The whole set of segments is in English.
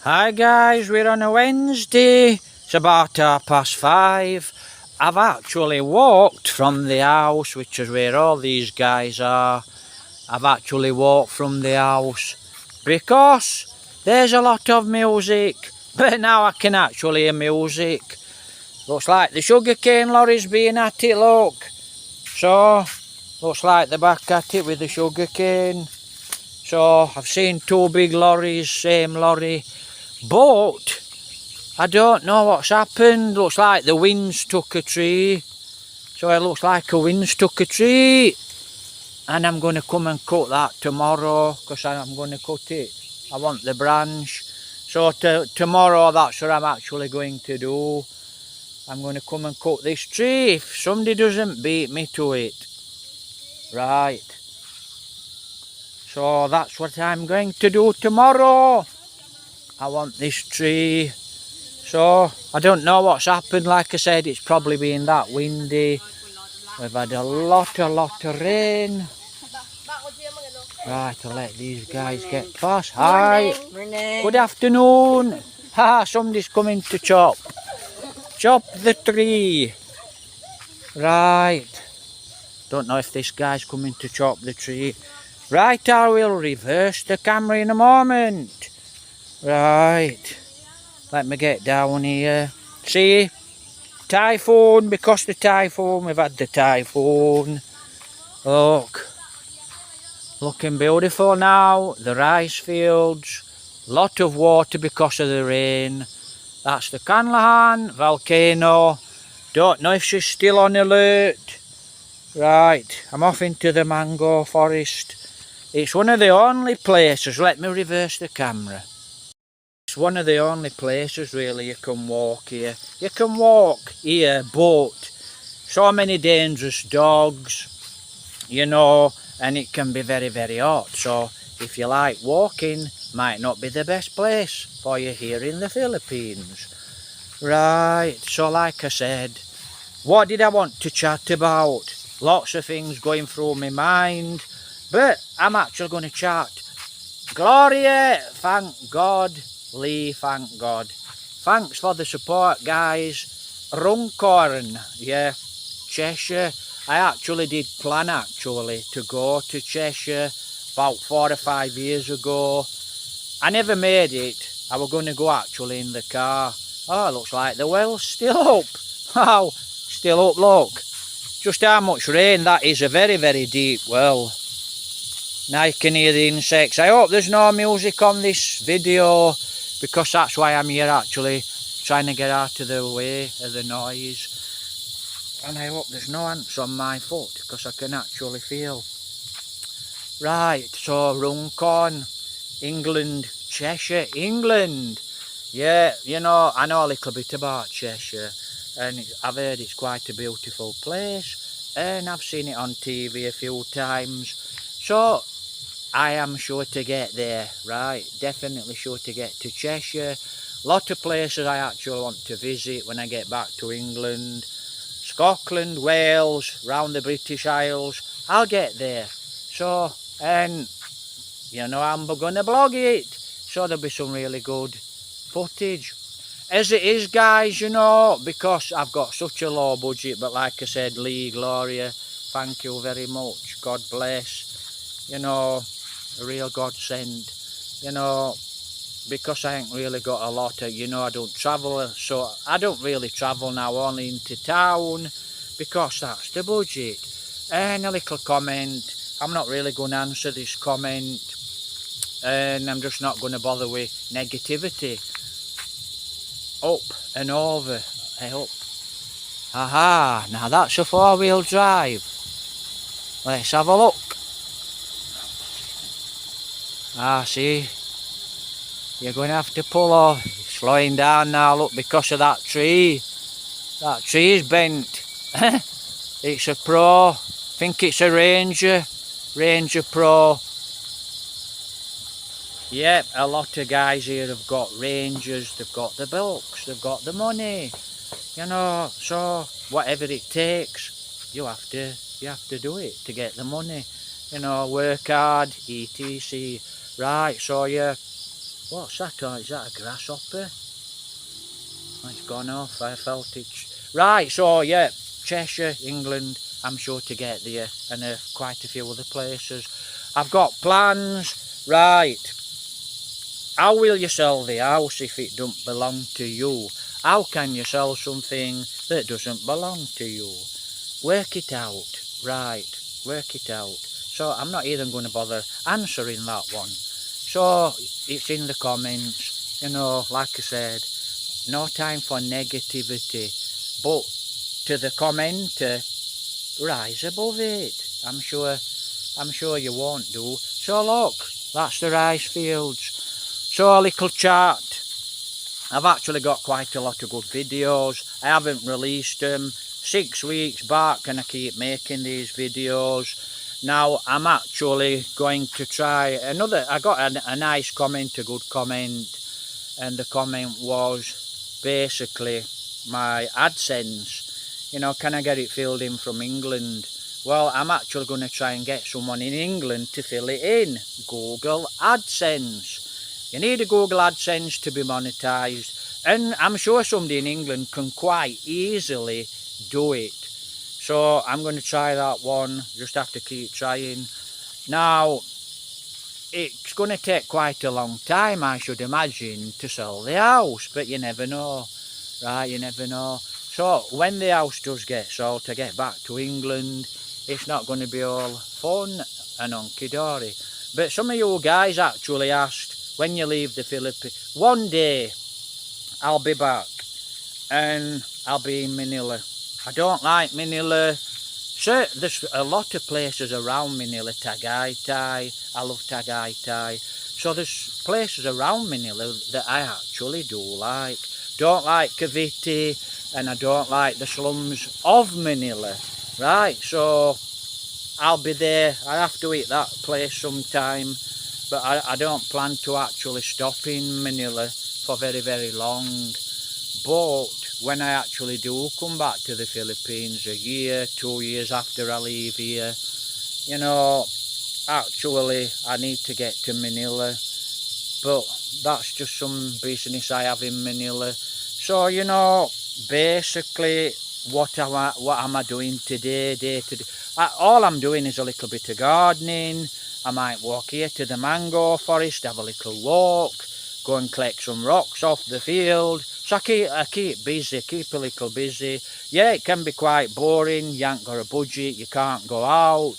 Hi guys, we're on a Wednesday. It's about 5:30. I've actually walked from the house, which is where all these guys are. I've actually walked from the house because there's a lot of music. But now I can actually hear music. Looks like the sugarcane lorry's being at it, look. So, looks like they're back at it with the sugarcane. So, I've seen two big lorries, same lorry. But I don't know what's happened. Looks like the wind's took a tree. So it looks like a wind's took a tree. And I'm going to come and cut that tomorrow because I'm going to cut it. I want the branch. So tomorrow that's what I'm actually going to do. I'm going to come and cut this tree if somebody doesn't beat me to it. Right. So that's what I'm going to do tomorrow. I want this tree. So I don't know what's happened. Like I said, it's probably been that windy. We've had a lot of rain. Right, I'll let these guys get past. Hi. Morning. Good afternoon. Ha, somebody's coming to chop the tree. Right. Don't know if this guy's coming to chop the tree. Right, I will reverse the camera in a moment. Right. Let me get down here. See? Typhoon, because the typhoon, we've had the typhoon. Look. Looking beautiful now. The rice fields. Lot of water because of the rain. That's the Canlahan volcano. Don't know if she's still on alert. Right, I'm off into the mango forest. It's one of the only places, let me reverse the camera. It's one of the only places really you can walk here. You can walk here, but so many dangerous dogs, you know, and it can be very hot. So if you like walking, might not be the best place for you here in the Philippines. Right, so like I said, what did I want to chat about? Lots of things going through my mind, but I'm actually going to chat. Gloria, thank God. Lee, thank God. Thanks for the support, guys. Runcorn, yeah, Cheshire. I actually did plan to go to Cheshire about 4 or 5 years ago. I never made it. I was going to go actually in the car. Oh, looks like the well's still up. Wow, still up, look. Just how much rain that is, a very deep well. Now you can hear the insects. I hope there's no music on this video because that's why I'm here actually, trying to get out of the way of the noise. And I hope there's no ants on my foot because I can actually feel. Right, so Runcorn, England, Cheshire, England. Yeah, you know, I know a little bit about Cheshire and I've heard it's quite a beautiful place and I've seen it on TV a few times. So I am sure to get there, right? Definitely sure to get to Cheshire. Lot of places I actually want to visit when I get back to England. Scotland, Wales, round the British Isles. I'll get there. So, and you know, I'm going to blog it. So there'll be some really good footage. As it is, guys, you know, because I've got such a low budget, but like I said, Lee, Gloria, thank you very much. God bless. You know, a real godsend. You know, because I ain't really got a lot of, you know, I don't travel, so I don't really travel now, only into town, because that's the budget. And a little comment, I'm not really going to answer this comment, and I'm just not going to bother with negativity. Up and over, I hope. Aha, now that's a four-wheel drive. Let's have a look. Ah, see, you're going to have to pull off. Slowing down now, look, because of that tree. That tree is bent. It's a Pro. I think it's a Ranger. Ranger Pro. Yep, a lot of guys here have got Rangers. They've got the bulks. They've got the money. You know, so whatever it takes, you have to do it to get the money. You know, work hard, etc. Right, so yeah, What's that? Oh, is that a grasshopper? Oh, it's gone off. I felt it. Right, so yeah, Cheshire, England, I'm sure to get there, and quite a few other places. I've got plans. Right, how will you sell the house if it don't belong to you? How can you sell something that doesn't belong to you? Work it out. Right, work it out. So I'm not even going to bother answering that one. So it's in the comments. You know, like I said, no time for negativity. But to the commenter, rise above it. I'm sure you won't do. So look, that's the rice fields. So a little chart. I've actually got quite a lot of good videos. I haven't released them 6 weeks back, and I keep making these videos. Now I'm actually going to try another. I got a nice comment, a good comment, and the comment was basically my AdSense. You know, can I get it filled in from England? Well, I'm actually going to try and get someone in England to fill it in. Google AdSense. You need a Google AdSense to be monetized, and I'm sure somebody in England can quite easily do it. So I'm going to try that one. Just have to keep trying. Now, it's going to take quite a long time, I should imagine, to sell the house, but you never know, right? You never know. So when the house does get sold, to get back to England, it's not going to be all fun and hunky-dory. But some of you guys actually asked, when you leave the Philippines, one day I'll be back and I'll be in Manila. I don't like Manila. So there's a lot of places around Manila. Tagaytay, I love Tagaytay. So there's places around Manila that I actually do like. Don't like Cavite, and I don't like the slums of Manila. Right, so I'll be there. I have to eat that place sometime. But I don't plan to actually stop in Manila for very, very long. But when I actually do come back to the Philippines, a year, 2 years after I leave here, you know, actually I need to get to Manila. But that's just some business I have in Manila. So, you know, basically what am I doing today, day to day? All I'm doing is a little bit of gardening. I might walk here to the mango forest, have a little walk, go and collect some rocks off the field. So I keep busy, keep a little busy. Yeah, it can be quite boring. You ain't got a budget, you can't go out.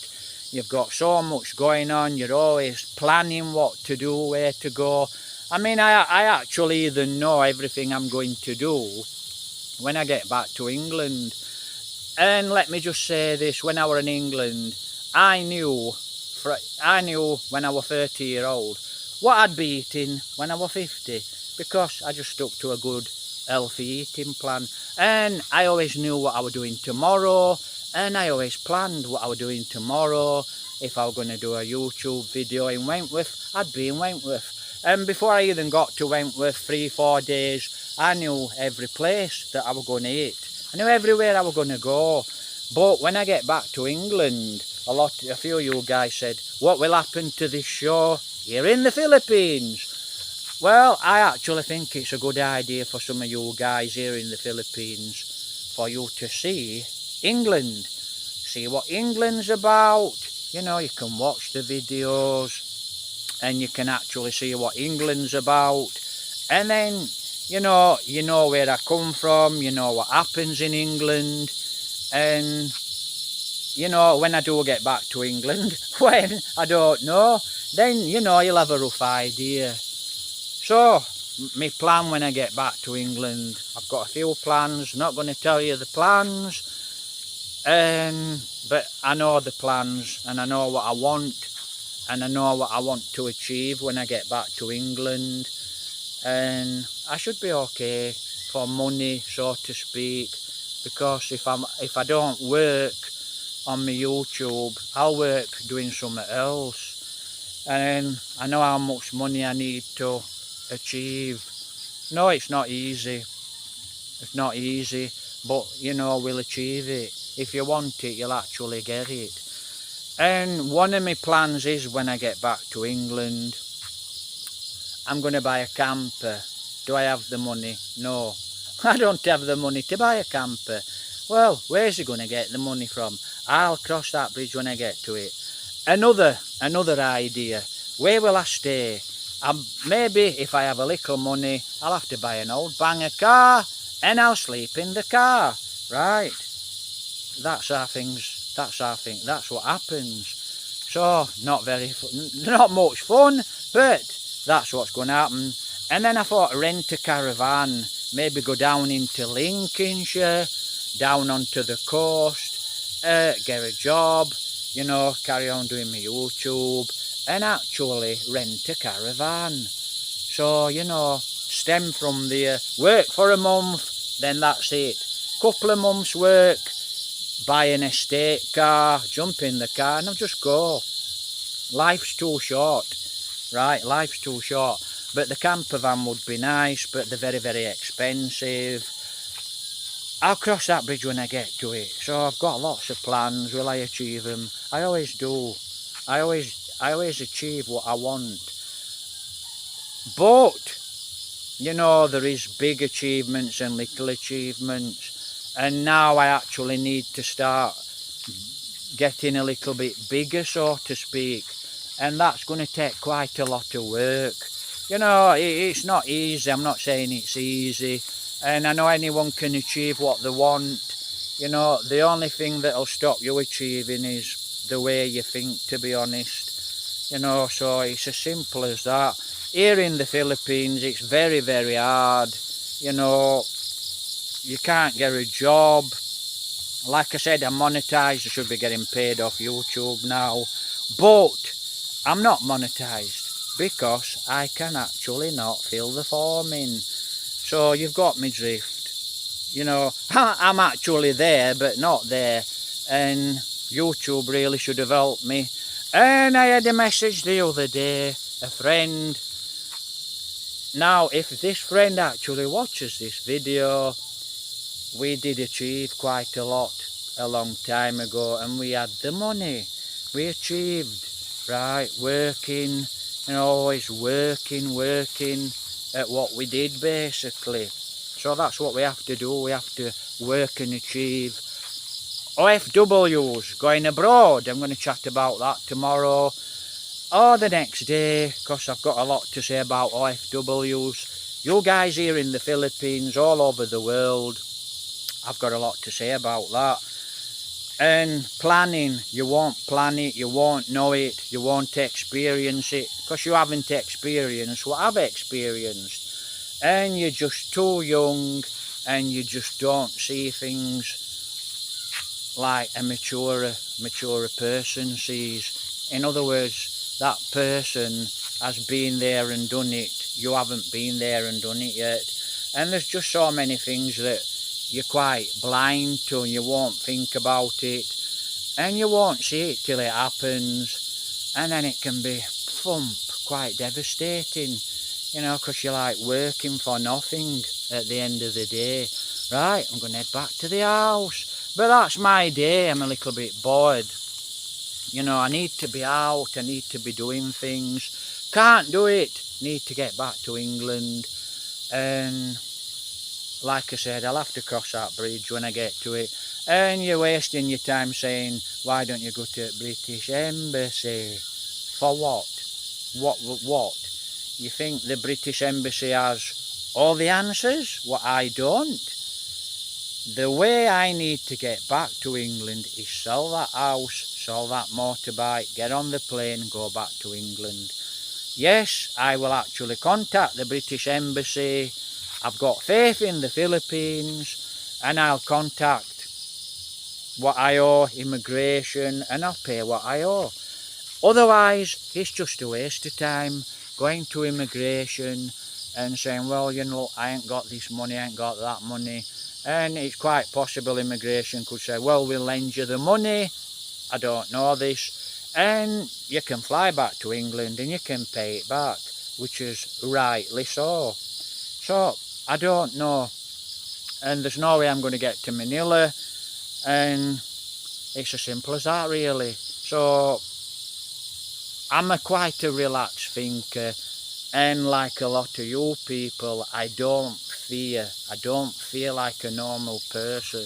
You've got so much going on. You're always planning what to do, where to go. I mean, I actually even know everything I'm going to do when I get back to England. And let me just say this, when I were in England, I knew when I was 30-year-old what I'd be eating when I was 50, because I just stuck to a good healthy eating plan, and I always knew what I was doing tomorrow, and I always planned what I was doing tomorrow. If I was going to do a YouTube video in Wentworth, I'd be in Wentworth. And before I even got to Wentworth, 3-4 days, I knew every place that I was going to eat. I knew everywhere I was going to go. But when I get back to England, a few of you guys said, what will happen to this show here in the Philippines? Well, I actually think it's a good idea for some of you guys here in the Philippines for you to see England. See what England's about. You know, you can watch the videos and you can actually see what England's about. And then, you know where I come from, you know what happens in England. And you know, when I do get back to England, when, I don't know, then, you know, you'll have a rough idea. So, my plan when I get back to England, I've got a few plans, not going to tell you the plans, but I know the plans, and I know what I want, and I know what I want to achieve when I get back to England, and I should be okay for money, so to speak, because if I don't work on my YouTube, I'll work doing something else, and I know how much money I need to achieve. No, it's not easy. It's not easy, but you know, we'll achieve it. If you want it, you'll actually get it. And one of my plans is, when I get back to England, I'm going to buy a camper. Do I have the money? No. I don't have the money to buy a camper. Well, where's he going to get the money from? I'll cross that bridge when I get to it. Another idea. Where will I stay? Maybe if I have a little money, I'll have to buy an old banger car and I'll sleep in the car. Right. That's our things. That's what happens. So, not much fun, but that's what's going to happen. And then I thought rent a caravan, maybe go down into Lincolnshire, down onto the coast, get a job, you know, carry on doing my YouTube, and actually rent a caravan. So, you know, stem from there, work for a month, then that's it. Couple of months work, buy an estate car, jump in the car, and I'll just go. Life's too short, right? Life's too short. But the camper van would be nice, but they're very, very expensive. I'll cross that bridge when I get to it. So I've got lots of plans. Will I achieve them? I always do. I always achieve what I want. But, you know, there is big achievements and little achievements. And now I actually need to start getting a little bit bigger, so to speak. And that's going to take quite a lot of work. You know, it's not easy. I'm not saying it's easy. And I know anyone can achieve what they want. You know, the only thing that'll stop you achieving is the way you think, to be honest. You know, so it's as simple as that. Here in the Philippines, it's very, very hard. You know, you can't get a job. Like I said, I'm monetized. I should be getting paid off YouTube now. But I'm not monetized because I can actually not fill the form in. So you've got me drift. You know, I'm actually there, but not there. And YouTube really should have helped me. And I had a message the other day, a friend. Now, if this friend actually watches this video, we did achieve quite a lot a long time ago, and we had the money. We achieved, right, working, you know, always working at what we did, basically. So that's what we have to do. We have to work and achieve. OFWs, going abroad. I'm going to chat about that tomorrow or the next day, because I've got a lot to say about OFWs. You guys here in the Philippines, all over the world, I've got a lot to say about that. And planning, you won't plan it, you won't know it, you won't experience it, because you haven't experienced what I've experienced. And you're just too young, and you just don't see things like a maturer person sees. In other words, that person has been there and done it. You haven't been there and done it yet. And there's just so many things that you're quite blind to, and you won't think about it, and you won't see it till it happens, and then it can be quite devastating, you know, because you're like working for nothing at the end of the day. Right, I'm going to head back to the house, but that's my day. I'm a little bit bored, you know. I need to be out, I need to be doing things, can't do it, need to get back to England. And like I said, I'll have to cross that bridge when I get to it. And you're wasting your time saying, why don't you go to the British Embassy? For what? What? You think the British Embassy has all the answers? What I don't? The way I need to get back to England is sell that house, sell that motorbike, get on the plane and go back to England. Yes, I will actually contact the British Embassy. I've got faith in the Philippines, and I'll contact what I owe, immigration, and I'll pay what I owe. Otherwise, it's just a waste of time going to immigration and saying, well, you know, I ain't got this money, I ain't got that money. And it's quite possible immigration could say, well, we'll lend you the money. I don't know this. And you can fly back to England and you can pay it back, which is rightly so. So, I don't know, and there's no way I'm going to get to Manila, and it's as simple as that, really. So I'm quite a relaxed thinker, And like a lot of you people, I don't feel like a normal person.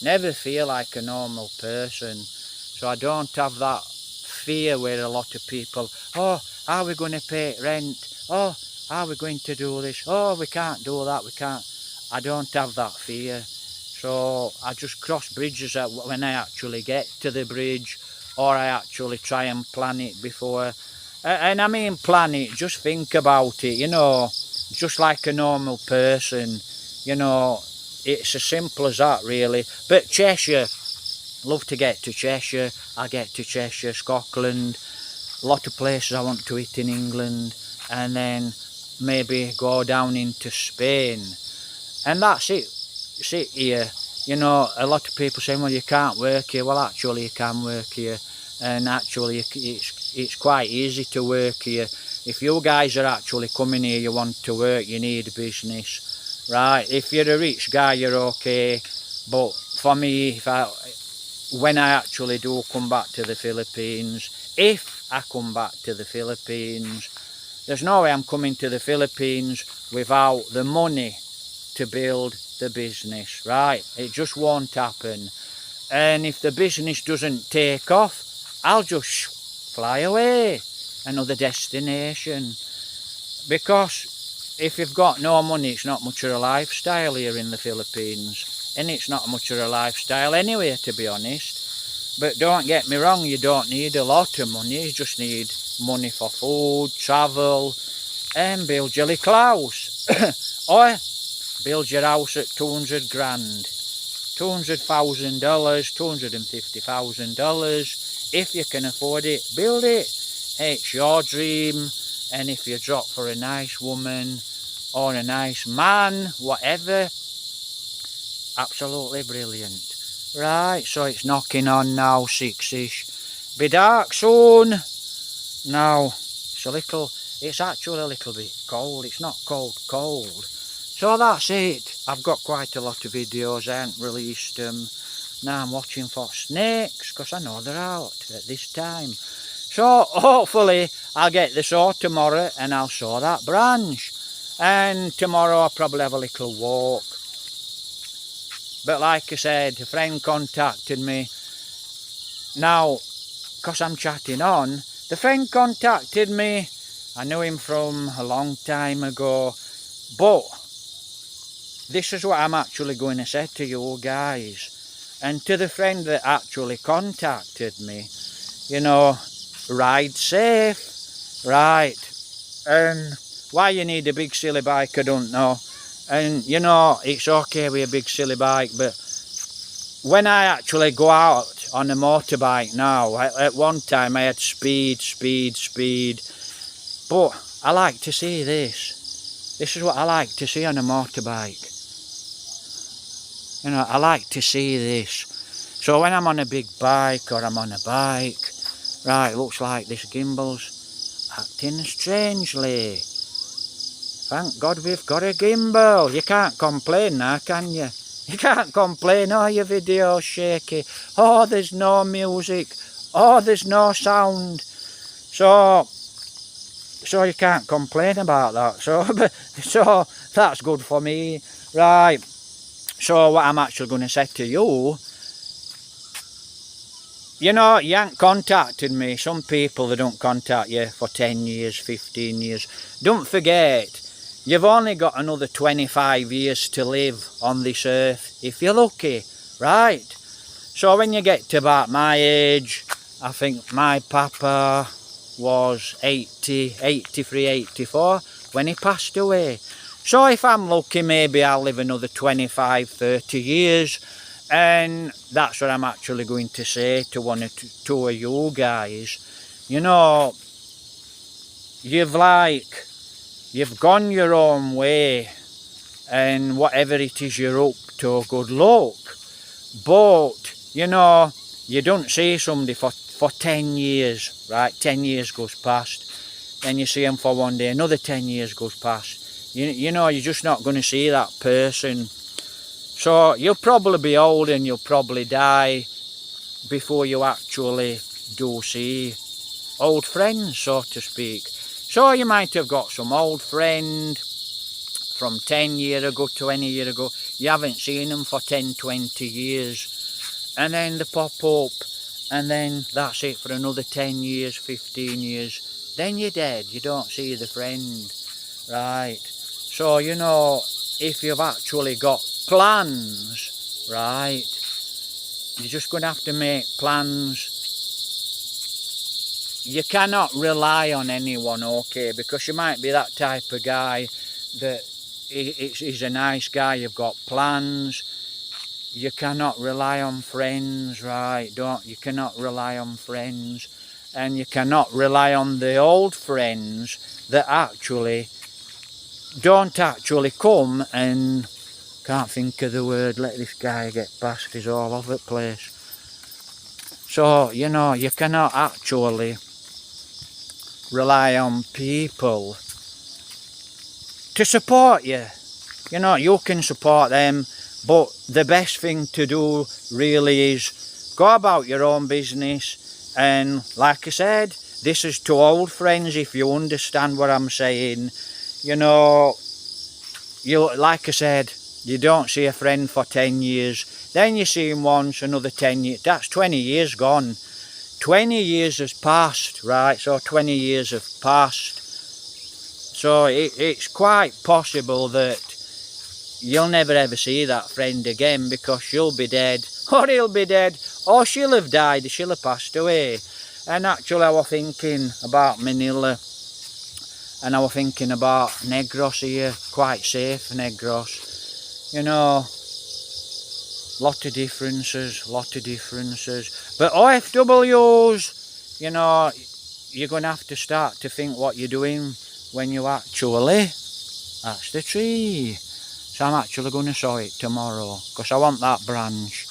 Never feel like a normal person. So I don't have that fear where a lot of people, oh, are we going to pay rent? Oh, are we going to do this? Oh, we can't do that, we can't. I don't have that fear. So I just cross bridges when I actually get to the bridge, or I actually try and plan it before. And I mean plan it, just think about it, you know, just like a normal person, you know, it's as simple as that really. But Cheshire, love to get to Cheshire. I get to Cheshire, Scotland, a lot of places I want to hit in England, and then maybe go down into Spain. And that's it. It's it here. You know, a lot of people saying, well, you can't work here. Well, actually, you can work here. And actually, it's quite easy to work here. If you guys are actually coming here, you want to work, you need business. Right? If you're a rich guy, you're okay. But for me, when I actually do come back to the Philippines, if I come back to the Philippines, there's no way I'm coming to the Philippines without the money to build the business, right? It just won't happen. And if the business doesn't take off, I'll just fly away, another destination. Because if you've got no money, it's not much of a lifestyle here in the Philippines. And it's not much of a lifestyle anyway, to be honest. But don't get me wrong, you don't need a lot of money. You just need money for food, travel, and build your little house. Or build your house at 200 grand. $200,000, $250,000. If you can afford it, build it. It's your dream. And if you drop for a nice woman or a nice man, whatever, absolutely brilliant. Right, so it's knocking on now, 6ish. Be dark soon. Now, it's actually a little bit cold. It's not cold. So that's it. I've got quite a lot of videos. I haven't released them. Now I'm watching for snakes, because I know they're out at this time. So hopefully I'll get the saw tomorrow and I'll saw that branch. And tomorrow I'll probably have a little walk. But like I said, a friend contacted me. Now, because I'm chatting on, the friend contacted me. I knew him from a long time ago. But this is what I'm actually going to say to you guys. And to the friend that actually contacted me, you know, ride safe, right? And why you need a big silly bike, I don't know. And, you know, it's okay with a big silly bike, but when I actually go out on a motorbike now, at one time I had speed. But I like to see this. This is what I like to see on a motorbike. You know, I like to see this. So when I'm on a big bike or I'm on a bike, right, looks like this gimbal's acting strangely. Thank God we've got a gimbal. You can't complain now, can you? You can't complain, oh, your video's shaky. Oh, there's no music. Oh, there's no sound. So you can't complain about that. So that's good for me. Right. So what I'm actually going to say to you, you know, you ain't contacted me. Some people, they don't contact you for 10 years, 15 years. Don't forget, you've only got another 25 years to live on this earth, if you're lucky, right? So when you get to about my age, I think my papa was 80, 83, 84 when he passed away. So if I'm lucky, maybe I'll live another 25, 30 years. And that's what I'm actually going to say to one or two of you guys. You know, you've gone your own way. And whatever it is you're up to, good luck. But, you know, you don't see somebody for 10 years, right? 10 years goes past. Then you see them for one day, another 10 years goes past. You know, you're just not going to see that person. So you'll probably be old and you'll probably die before you actually do see old friends, so to speak. So you might have got some old friend from 10 years ago, 20 years ago. You haven't seen them for 10, 20 years. And then they pop up. And then that's it for another 10 years, 15 years. Then you're dead. You don't see the friend. Right. So, you know, if you've actually got plans, right, you're just going to have to make plans. You cannot rely on anyone, okay, because you might be that type of guy that he's a nice guy, you've got plans. You cannot rely on friends, right? You cannot rely on friends. And you cannot rely on the old friends that actually don't actually come and can't think of the word, let this guy get past, he's all over the place. So, you know, you cannot actually rely on people to support you. You know, you can support them, but the best thing to do really is go about your own business. And like I said, this is to old friends, if you understand what I'm saying. You know, like I said, you don't see a friend for 10 years, then you see him once, another 10 years, that's 20 years gone. 20 years has passed, right? So 20 years have passed. So it's quite possible that you'll never ever see that friend again, because she'll be dead, or he'll be dead, or she'll have died, she'll have passed away. And actually I was thinking about Manila, and I was thinking about Negros here, quite safe Negros. You know, lot of differences. But OFWs, you know, you're going to have to start to think what you're doing when you actually, that's the tree. So I'm actually going to sow it tomorrow, because I want that branch,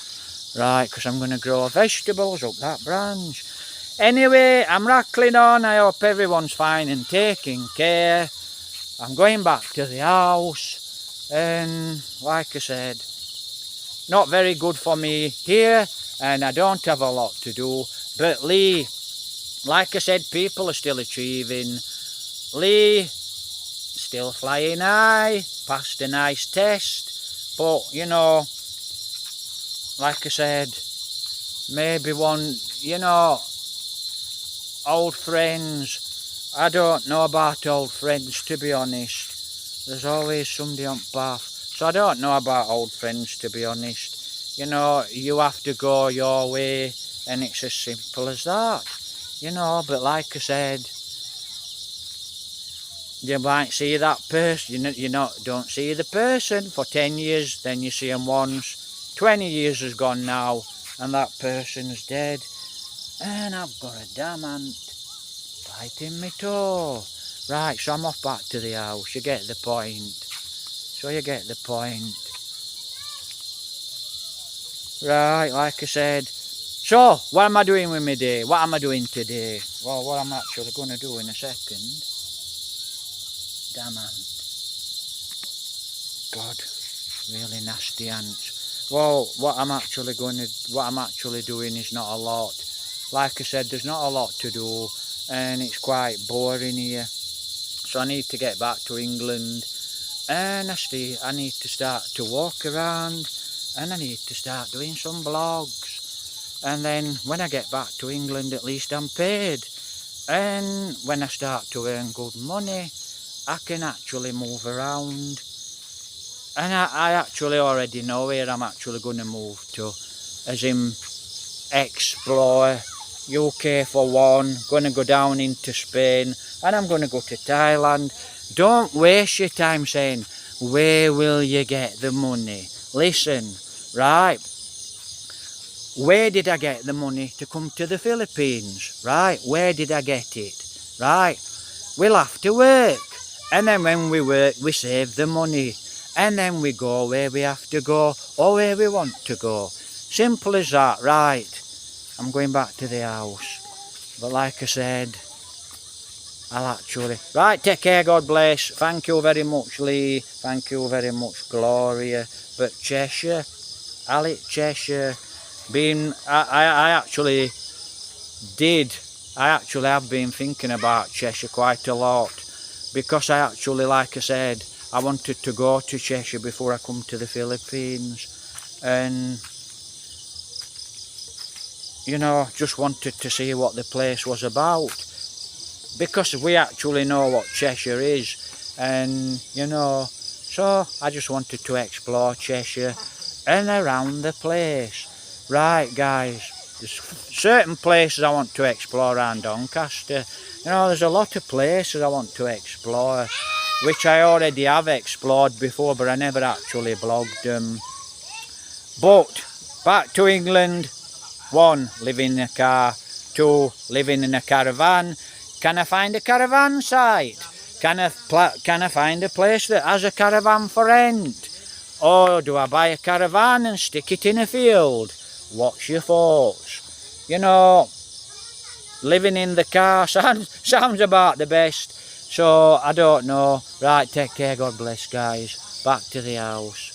right, because I'm going to grow vegetables up that branch. Anyway, I'm rattling on. I hope everyone's fine and taking care. I'm going back to the house, and like I said, not very good for me here, and I don't have a lot to do. But Lee, like I said, people are still achieving. Lee, still flying high, passed a nice test. But, you know, like I said, maybe one, you know, old friends. I don't know about old friends, to be honest. There's always somebody on path. So I don't know about old friends, to be honest. You know, you have to go your way, and it's as simple as that. You know, but like I said, you might see that person, don't see the person for 10 years, then you see them once. 20 years has gone now, and that person's dead. And I've got a damn ant biting my toe. Right, so I'm off back to the house, you get the point. So you get the point. Right, like I said. So, what am I doing with my day? What am I doing today? Well, what I'm actually going to do in a second. Damn ant. God, really nasty ants. Well, what I'm actually doing is not a lot. Like I said, there's not a lot to do, and it's quite boring here. So I need to get back to England. And I need to start to walk around, and I need to start doing some blogs. And then when I get back to England, at least I'm paid. And when I start to earn good money, I can actually move around. And I actually already know where I'm actually going to move to, as in explore. UK for one, going to go down into Spain, and I'm going to go to Thailand. Don't waste your time saying, where will you get the money? Listen, right, where did I get the money to come to the Philippines? Right, where did I get it? Right, we'll have to work, and then when we work, we save the money, and then we go where we have to go, or where we want to go. Simple as that. Right, I'm going back to the house, but like I said, I'll actually... Right, take care, God bless. Thank you very much, Lee. Thank you very much, Gloria. But Cheshire, Alec Cheshire, I actually did I actually have been thinking about Cheshire quite a lot, because I actually, like I said, I wanted to go to Cheshire before I come to the Philippines, and you know, just wanted to see what the place was about, because we actually know what Cheshire is, and you know, so I just wanted to explore Cheshire and around the place. Right guys, there's certain places I want to explore around Doncaster. You know, there's a lot of places I want to explore, which I already have explored before, but I never actually blogged them. But back to England. 1, living in a car. 2, living in a caravan. Can I find a caravan site? Can I find a place that has a caravan for rent? Or do I buy a caravan and stick it in a field? What's your thoughts? You know, living in the car sounds about the best. So, I don't know. Right, take care, God bless guys. Back to the house.